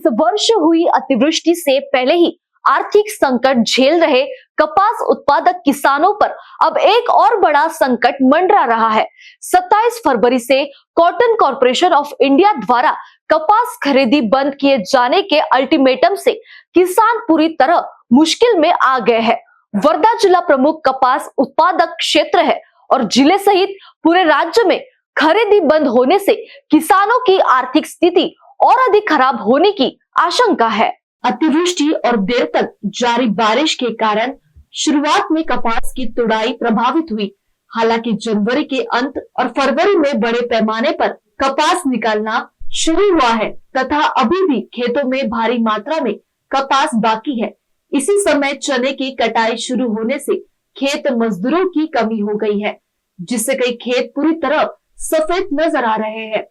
इस वर्ष हुई अतिवृष्टि से पहले ही आर्थिक संकट झेल रहे कपास उत्पादक किसानों पर अब एक और बड़ा संकट मंडरा रहा है। 27 February say cotton corporation of India द्वारा कपास खरीदी बंद किए जाने के अल्टीमेटम से किसान पूरी तरह मुश्किल में आ गए हैं। वर्धा जिला प्रमुख कपास उत्पादक क्षेत्र है और जिले सहित पूरे राज्य में खरीदी बंद होने से किसानों की आर्थिक स्थिति और अधिक खराब होने की आशंका है। अतिवृष्टि और देर तक जारी बारिश के कारण शुरुआत में कपास की तुड़ाई प्रभावित हुई। हालांकि जनवरी के अंत और फरवरी में बड़े पैमाने पर कपास निकालना शुरू हुआ है तथा अभी भी खेतों में भारी मात्रा में कपास बाकी है। इसी समय चने की कटाई शुरू होने से खेत मजदूरों की कमी हो गई है, जिससे कई खेत पूरी तरह सफेद नजर आ रहे हैं।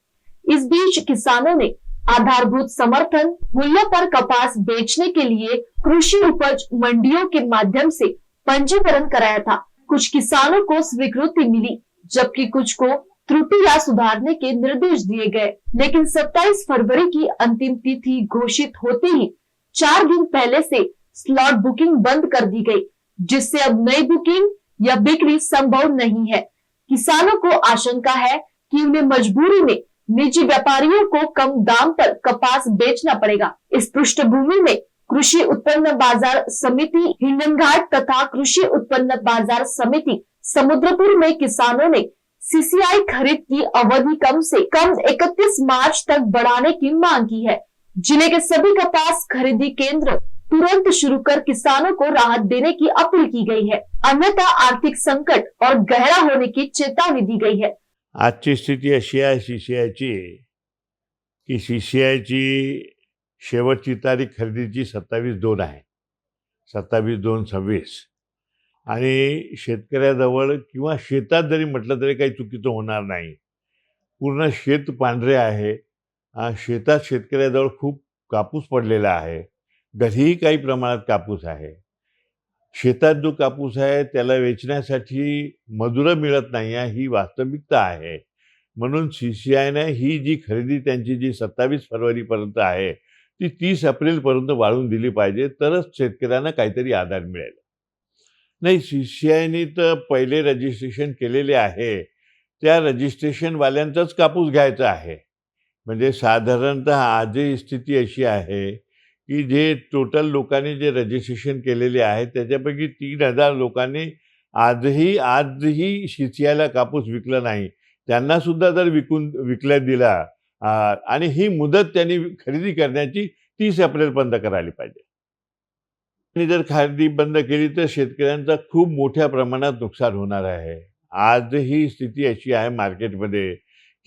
इस बीच किसानों ने आधारभूत समर्थन मूल्य पर कपास बेचने के लिए कृषि उपज मंडियों के माध्यम से पंजीकरण कराया था। कुछ किसानों को स्वीकृति मिली, जबकि कुछ को त्रुटियां सुधारने के निर्देश दिए गए। लेकिन 27 फरवरी की अंतिम तिथि घोषित होते ही 4 दिन पहले से स्लॉट बुकिंग बंद कर दी गई, जिससे अब नई बुकिंग या बिक्री संभव नहीं है। किसानों को आशंका है कि उन्हें मजबूरी में निजी व्यापारियों को कम दाम पर कपास बेचना पड़ेगा। इस पृष्ठभूमि में कृषि उत्पन्न बाजार समिति हिंगनघाट तथा कृषि उत्पन्न बाजार समिति समुद्रपुर में किसानों ने सीसीआई खरीद की अवधि कम से कम 31 मार्च तक बढ़ाने की मांग की है। जिले के सभी कपास खरीदी केंद्र तुरंत शुरू कर किसानों को राहत देने की अपील की गई है, अन्यथा आर्थिक संकट और गहरा होने की चेतावनी दी गई है। आजची स्थिती अशी आहे सीसीआयची की सीसीआयची शेवटची तारीख खरेदीची 27/2 आहे, 27/2/26 आणि शेतकऱ्याजवळ किंवा शेतात जरी म्हटलं तरी काही चुकीचं होणार नाही। पूर्ण शेत पांढरे आहे। शेतात शेतकऱ्याजवळ खूप कापूस पडलेला आहे। घरीही काही प्रमाणात कापूस आहे। शेतात जो कापूस आहे त्याला वेचण्यासाठी मजुरं मिळत नाही आहे, ही वास्तविकता आहे। म्हणून सीसीआयने ही जी खरेदी त्यांची जी 27 फरवरीपर्यंत आहे ती 30 एप्रिलपर्यंत वाढवून दिली पाहिजे, तरच शेतकऱ्यांना काहीतरी आधार मिळेल। नाही, सीसीआयने तर पहिले रजिस्ट्रेशन केलेले आहे त्या रजिस्ट्रेशनवाल्यांचाच कापूस घ्यायचा आहे। म्हणजे साधारणतः आजही स्थिती अशी आहे की जे टोटल लोकांनी जे रजिस्ट्रेशन केलेले आहे त्याच्यापैकी 3000 लोकांनी आजही सीसीआयला कापूस विकला नाही, त्यांना सुद्धा जर विकल्या दिला आणि ही मुदत त्यांनी खरेदी करण्याची 30 एप्रिलपर्यंत करायला पाहिजे। आणि जर खरेदी बंद केली तर शेतकऱ्यांचा खूप मोठ्या प्रमाणात नुकसान होणार आहे। आजही स्थिती अशी आहे मार्केटमध्ये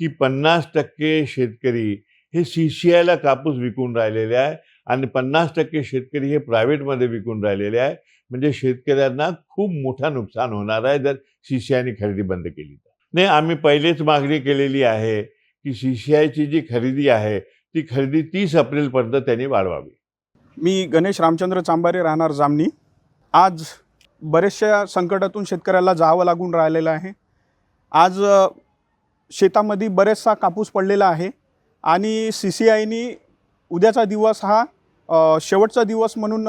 की 50% शेतकरी हे सीसीआयला कापूस विकून राहिलेले आहे आणि 50% शेतकरी हे प्रायव्हेटमध्ये विकून राहिलेले आहे। म्हणजे शेतकऱ्यांना खूप मोठा नुकसान होणार आहे जर सीसीआयने खरेदी बंद केली तर। नाही, आम्ही पहिलेच मागणी केलेली आहे की सीसीआयची जी खरेदी आहे ती खरेदी 30 एप्रिलपर्यंत त्यांनी वाढवावी। मी गणेश रामचंद्र चांबारे, राहणार जामनी। आज बरेचशा संकटातून शेतकऱ्याला जावं लागून राहिलेलं आहे। आज शेतामध्ये बरेचसा कापूस पडलेला आहे आणि सीसीआयने उद्याचा दिवस हा शेवटचा दिवस म्हणून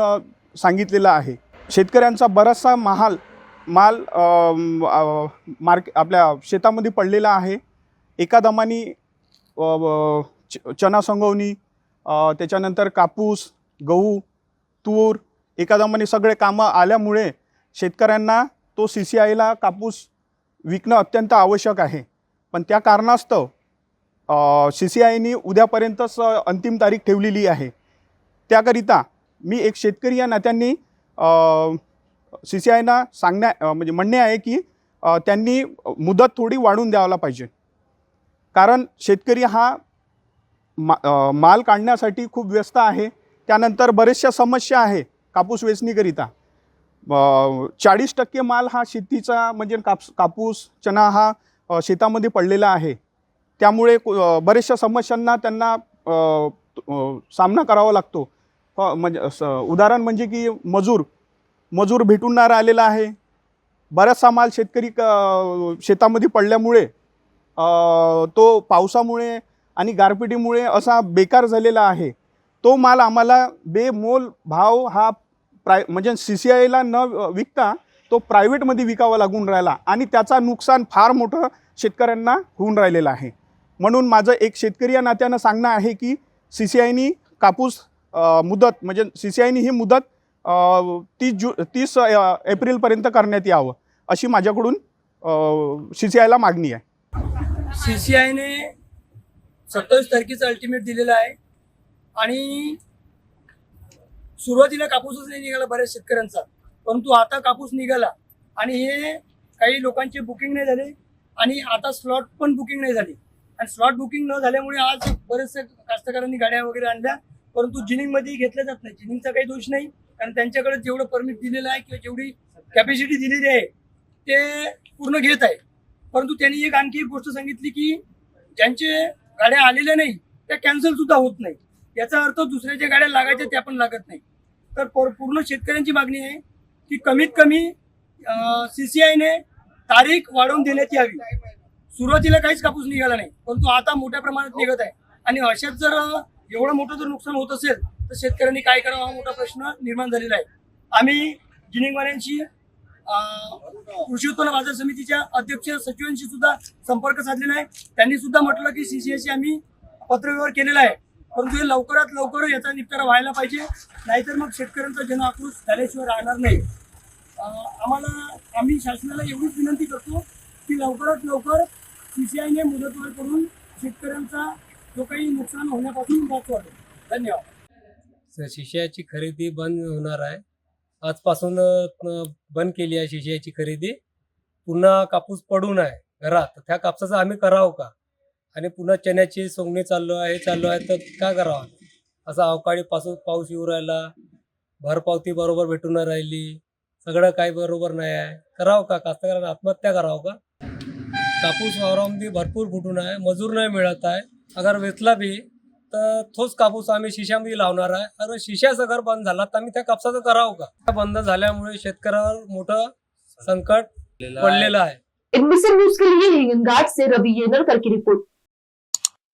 सांगितलेला आहे। शेतकऱ्यांचा बराचसा माल आपल्या शेतामध्ये पडलेला आहे। एका दमाने चना संगवणी, त्याच्यानंतर कापूस, गहू, तूर एका दमाने सगळे कामं आल्यामुळे शेतकऱ्यांना तो सीसीआयला कापूस विकणं अत्यंत आवश्यक आहे। पण त्या कारणास्तव सीसीआयने उद्यापर्यंतच अंतिम तारीख ठेवलेली आहे। त्याकरिता मी एक शेतकरी या नात्याने सीसीआयना म्हणजे म्हणणे आहे की त्यांनी मुदत थोडी वाढवून द्यायला पाहिजे, कारण शेतकरी हा माल काढण्यासाठी खूप व्यस्त आहे। त्यानंतर बरेचशा समस्या आहे कापूस वेचणीकरिता। 40% माल हा शेतीचा म्हणजे कापूस, चना हा शेतामध्ये पडलेला आहे। त्यामुळे बरेचशा समस्यांना त्यांना सामना करावा लागतो। म्हणजे उदाहरण म्हणजे की मजूर भेटून नाही राहिलेला आहे। बराचसा माल शेतकरी शेतामध्ये पडल्यामुळे तो पावसामुळे आणि गारपिटीमुळे असा बेकार झालेला आहे। तो माल आम्हाला बेमोल भाव हा म्हणजे CCIला न विकता तो प्रायव्हेटमध्ये विकावा लागून राहिला आणि त्याचा नुकसान फार मोठं शेतकऱ्यांना होऊन राहिलेलं आहे. म्हणून माझं एक शेतकरी या नात्यानं सांगणं आहे की CCIनी कापूस मुदत म्हणजे CCIनी ही मुदत 30 एप्रिलपर्यंत करण्यात यावं अशी माझ्याकडून CCIला मागणी आहे. CCIने 27 तारखेचं अल्टिमेट दिलेलं आहे आणि सुरुवातीला कापूसच नाही निघाला बऱ्याच शेतकऱ्यांचा, परंतु आता कापूस निघाला आणि हे काही लोकांचे बुकिंग नाही झाले आणि आता स्लॉट पण बुकिंग नाही झाली आणि स्लॉट बुकिंग न झाल्यामुळे आज बरेचसे कास्तकारांनी गाड्या वगैरे आणल्या, परंतु जिनिंगमध्ये घेतल्या जात नाही. जिनिंगचा काही दोष नाही, कारण त्यांच्याकडे जेवढं परमिट दिलेलं आहे किंवा जेवढी कॅपॅसिटी दिलेली आहे ते पूर्ण घेत आहे. परंतु त्यांनी एक आणखी एक गोष्ट सांगितली की ज्यांचे गाड्या आलेल्या नाही त्या कॅन्सल सुद्धा होत नाही. याचा अर्थ दुसऱ्याच्या गाड्या लागायच्या त्या पण लागत नाही. तर पूर्ण शेतकऱ्यांची मागणी आहे की कमीत कमी CCIने तारीख वाढवून देण्यात यावी. सुरुवातीला काहीच कापूस निघाला नाही, परंतु आता मोठ्या प्रमाणात निघत आहे आणि अशात जर एवढं मोठं जर नुकसान होत असेल तर शेतकऱ्यांनी काय करावं हा मोठा प्रश्न निर्माण झालेला आहे. आम्ही जिनिंगवाल्यांशी कृषी उत्पन्न बाजार समितीच्या अध्यक्ष सचिवांशी सुद्धा संपर्क साधलेला आहे. त्यांनी सुद्धा म्हटलं की CCIशी आम्ही पत्रव्यवहार केलेला आहे, परंतु हे लवकरात लवकर याचा निपटारा व्हायला पाहिजे, नाहीतर मग शेतकऱ्यांचा जनआक्रोश झाल्याशिवाय राहणार नाही. आम्ही शासनाला एवढीच विनंती करतो की लवकरात लवकर CCIने मुदतवाढ करून शेतकऱ्यांचा जो काही नुकसान होण्यापासून वाचवावे. धन्यवाद. CCIची खरेदी बंद होणार आहे. आजपासून बंद केली आहे CCIची खरेदी. पुन्हा कापूस पडून आहे घरात, तर त्या कापसाचं आम्ही करावं का? आणि पुन्हा चण्याची सोंगणी चालू आहे तर काय करावं? असा अवकाळी पाऊस येऊ राहिला, भरपावती बरोबर भेटून नाही राहिली, सगळं काही बरोबर नाही आहे. करावं का? कास्तकारांना आत्महत्या करावं का? कापूस वावरामध्ये भरपूर फुटून आहे, मजूर नाही मिळत आहे. अगर वेचला बी तर तोच कापूस आम्ही शिशामध्ये लावणार आहे. अगर शिशाचं अगर बंद झाला तर आम्ही त्या कापसाचं करावं का? बंद झाल्यामुळे शेतकऱ्यावर मोठं संकट पडलेलं आहे. इनमिशन न्यूज के लिए हिंगनघाट से रवि येनरकर की रिपोर्ट.